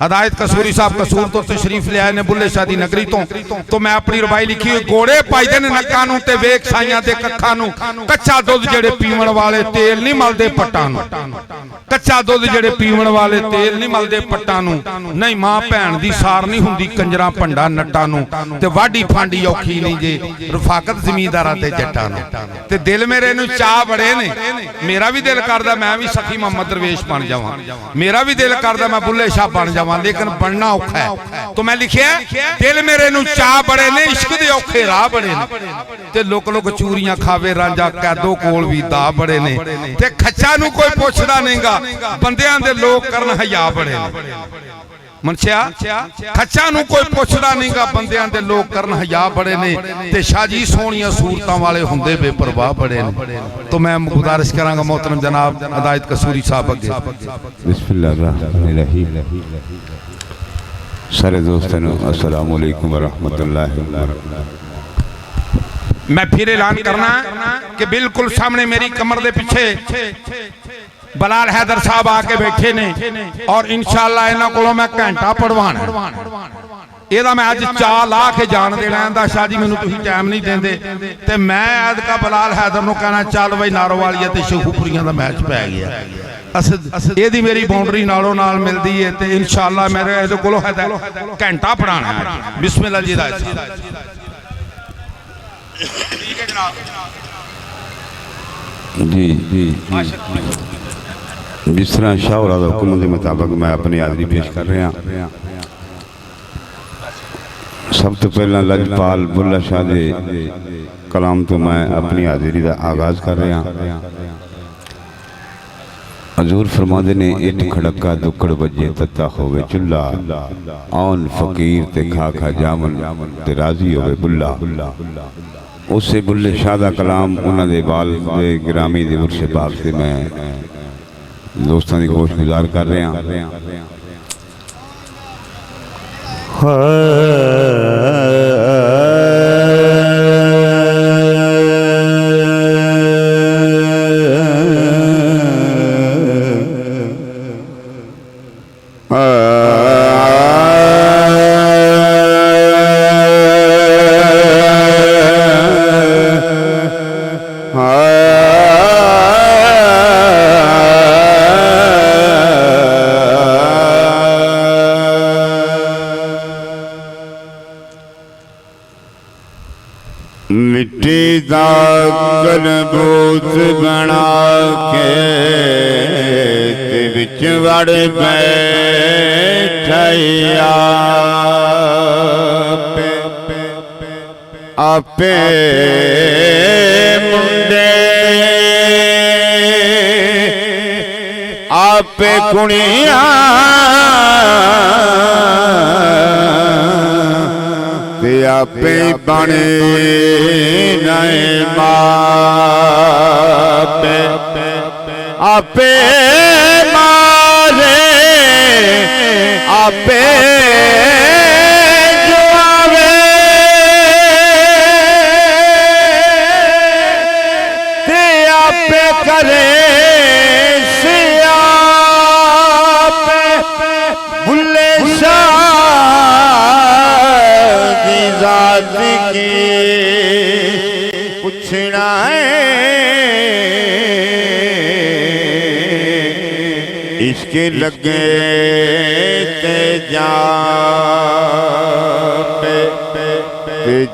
हदायत कसूरी साहब कसूर तो तशरीफ ले आए ने बुल्ले शाह दी नगरी तो मैं अपनी रुबाई लिखी हुई घोड़े पाईदे ने नक्कां नूं ते वेख साइयां दे कक्खां नूं कच्चा दुध जेड़े पीवण वाले तेल नहीं मलदे पट्टां नूं कच्चा दुध जेड़े पीवण वाले तेल नहीं मलदे पट्टां नूं नहीं मां भैन दी सार नहीं हुंदी कंजरां भंडा नट्टां नूं ते वाढी फांडी औखी नहीं जे रफाकत जमींदारां ते जट्टां नूं ते दिल मेरे नूं चाह बड़े ने मेरा भी दिल करदा मैं भी सखी मोहम्मद दरवेश बन जावां मेरा भी दिल करदा मैं बुल्ले शाह बन जावां लेकिन बनना औखा है तो मैं लिखिया दिल मेरे नूं चाह बड़े ने इश्क दे औखे राह बड़े ने ते लोक लोक चूरियां खावे रांझा कैदो कोल भी दा बड़े ने ते खच्चा नूं कोई पुछदा नहींगा बंदियां दे लोक करन हया बड़े ने मनसिया खच्चा नूं कोई पुछदा नहींगा बंदियां दे लोक करन हया बड़े ने ते शाहजी सोहणियां सूरतां वाले हुंदे बेपरवाह बड़े ने तो मैं गुजारिश करांगा मोहतरम जनाब हदायत कसूरी साहब अगे बिस्मिल्लाहिर्रहमानिर्रहीम सारे दोस्तों अस्सलाम वालेकुम व रहमतुल्लाहि व बरकातहू। मैं फिर ऐलान करना कि बिल्कुल सामने मेरी कमर दे पीछे बलाल हैदर साहब आके बैठे ने और इंशाअल्लाह इन्हां कोलों मैं घंटा पढ़वाना एदा मैं अज चा ला के जान देना है शाह जी मैनूं तुसीं टाइम नहीं देंदे ते मैं अदका बलाल हैदर नूं कहना चल बई नारोवालिया ते शेखूपुरियां दा मैच पै गया एदी मेरी बाउंड्री नालों नाल मिलदी है ते इंशाअल्लाह मेरे इहदे कोलों घंटा पढ़ाना है। बिस्मिल्लाह जी दा ठीक है जनाब जी जी जिस तरह शाह औलाद हुक्म के मुताबिक मैं अपनी हाज़री पेश कर रहा सब तो पहला लजपाल बुल्ला शाह के कलाम तो मैं अपनी हाज़री का आगाज़ कर रहा हजूर फरमाते ने इट खड़का दुकड़ बजे तत्ता होवे चुल्ला आन फकीर ते खा खा जामन ते राजी होवे बुल्ला उससे बुल्ले शाह का कलाम उन्होंने बाल दे गिरामी दे उर्स पाक से मैं दोस्तों की गोश गुजार कर रहे हैं। मिट्टी दा कलबूत बना के ते विच वड़ बैठिया आपे मुंडे आपे कुड़िया आपे बने नए मापे आपे मारे आपे जो आवे ते आपे करे सियापे बुल्ले शाह की पूछना है इसके लगे ते जा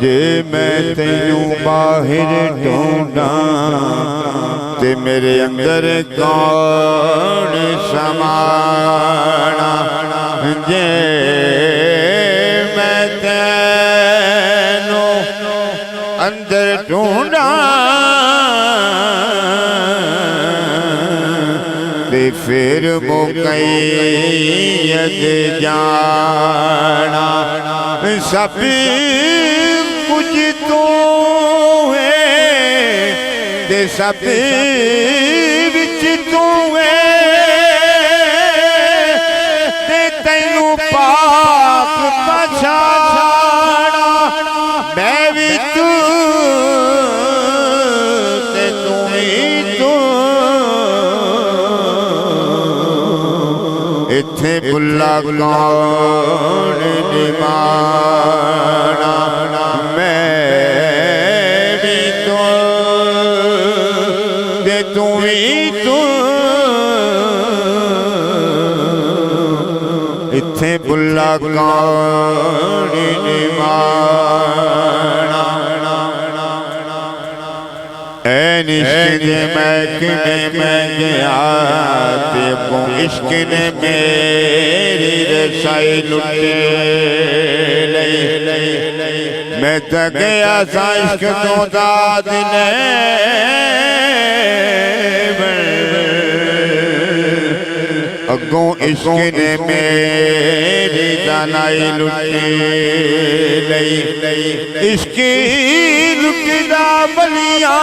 जे मैं तेनू बाहर ढूंढा ते मेरे अंदर कौन समाना जे अंदर ढूंढा ते फिर मुकैयद जाना सब कुछ तू है ते सब विच तू है ते तैनू पाक पछाना मैं भी तू इत्थे बुल्ला बुला कौन निमाना मैं भी तो दे तू ही तू इत्थे बुला कौन निमाना इश्क ने महकने में गया तेको इश्क ने मेरी रसाई लुटे मैं तो गया सा इश्क तो दाद ने अगों इश्क ने मेरी दानाई लुटे इश्क लुटदा बलिया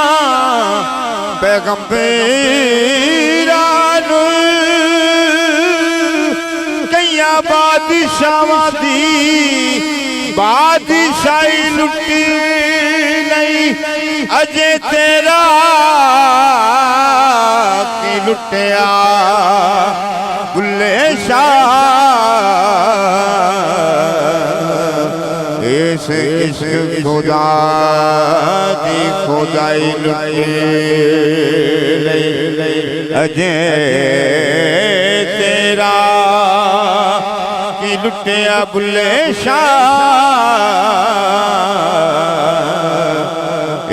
पैगंबरान कईया बादशाहां दी बादशाही लुटी नहीं अजे तेरा की लुटिया बुल्ले शाह इस इश्क खुदा दी खुदाई लुटे अजे तेरा की लुटिया बुल्ले शाह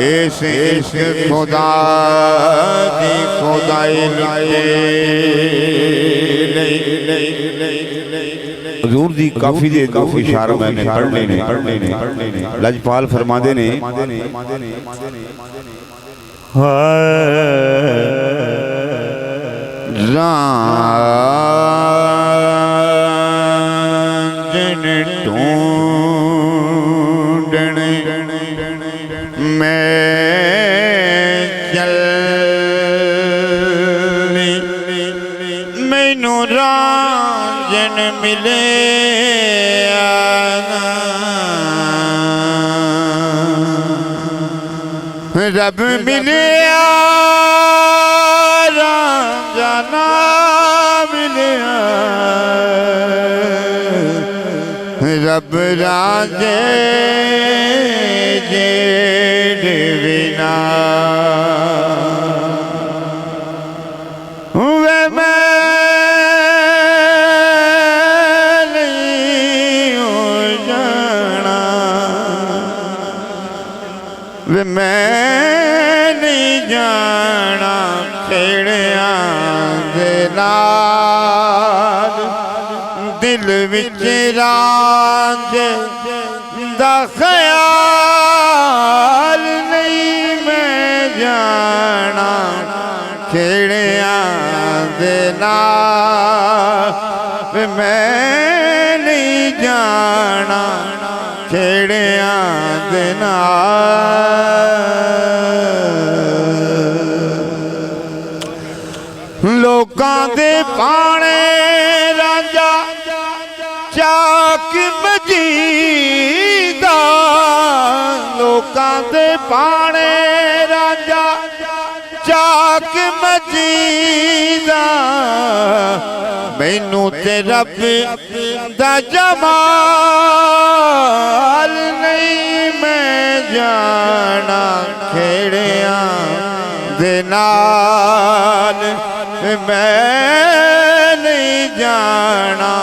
इस इश्क खुदा दी खुदाई लुटे हुजूर दी काफी दे दो इशारा मैंने पढ़ने ने लजपाल फरमादे ने रांझन ढूंढने मैं चली मैनू रांझन मिले रब मिले रांझना मिले रब रांझे जेड़ बिना वे मैं नहीं हो जाना वे मैं नहीं जाना खेड़िया दे नाल दिल विच रांझ दा ख्याल नहीं मैं जाना खेड़िया दे नाल मैं नहीं जाना खेड़िया दे नाल लोकां दे पाने रांझा चाक मजीदा लोकां दे पाने रांझा चाक मजीदा मैनू ते रब दा जमाल नहीं मैं जाना खेड़िया दे नाल मैं नहीं जाना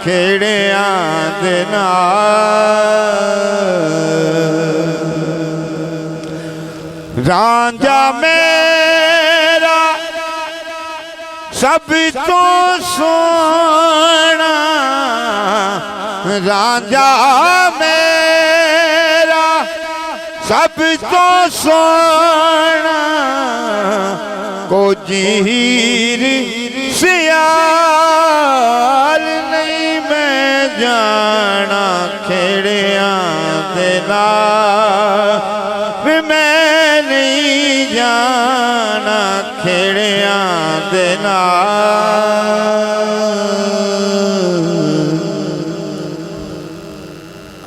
खेड़िया दे नाल रांझा मेरा सब तो सोना रांझा मेरा सब तो सोना को जीर सियाल नहीं मैं जाना खेड़िया दे नाल मैं नहीं जाना खेड़िया दे नाल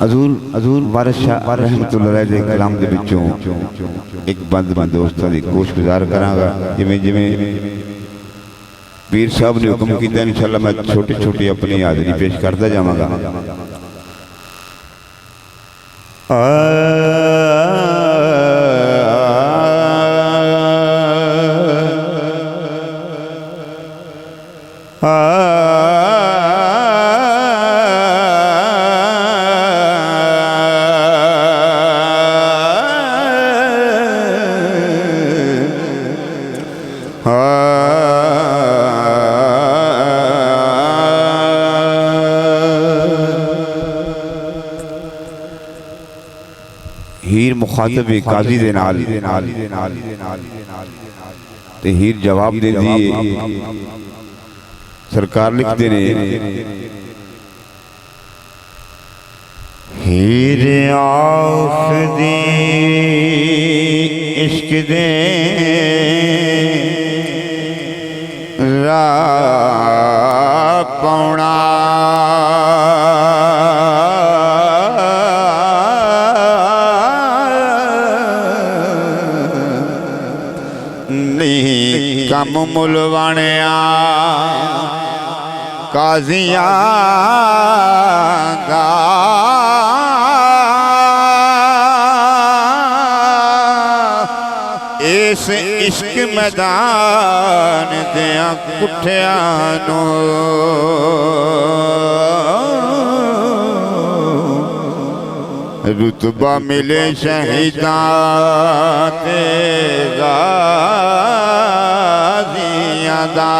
हजूर वारिस शाह रहमतुल्लाह अलैह दे कलाम दे विचों एक बंद दोस्तां दी कोशिश गुजार करांगा जिवें जिवें पीर साहब ने हुक्म किया इंशाअल्लाह मैं छोटी छोटी अपनी हाज़री पेश करता जावांगा। हीर मुखातब काजी दे नाल ते हीर जवाब दे दिए। सरकार लिखते ने हीर आखदी इश्क दे राह पौना कम मुलवाणिया काजिया दा इस इश्क मैदान दिया कुठिया रुतबा मिले शहीदा ते गाज़ियां दा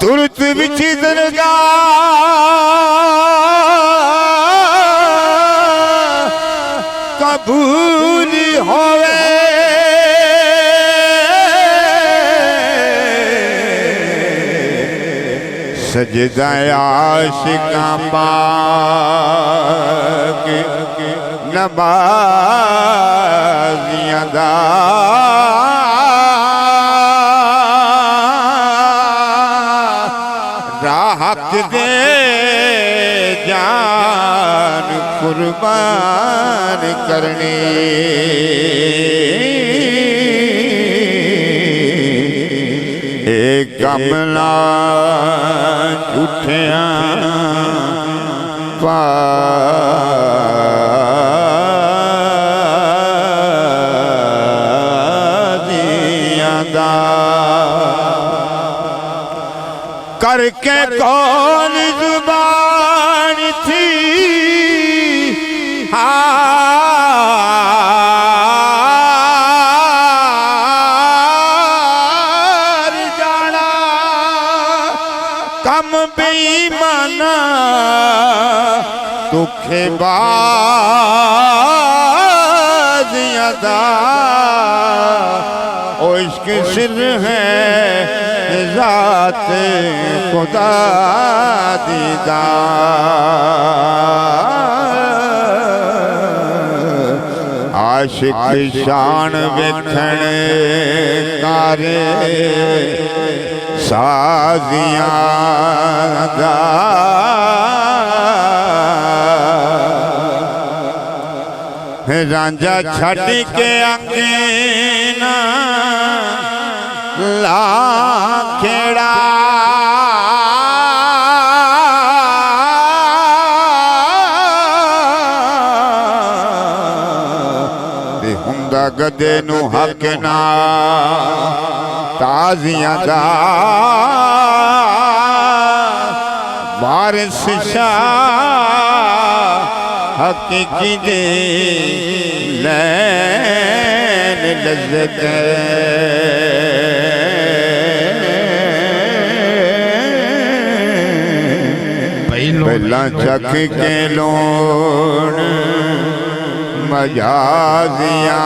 तुरत विच दरगाह कबूल होवे सजदा आशिकां पाक नमाज़ियां दा राहत दे जान कुर्बान करनी एक कमला झूठिया पादियां दा करके कौन जुबान थी कम बेईमाना दुखे बाज़ियां दा ओ इश्क सिर है ज़ात खुदा दीदा आशिक शान वेखण कारे साजियां दा रांझा छड़ के अंगना ला खेड़ा हुंदा गदे नू हक ना ताज़ियां दा वारिस शाह हकीकी दे लैन लज़्ज़त पहला चख के लोन मजाजियां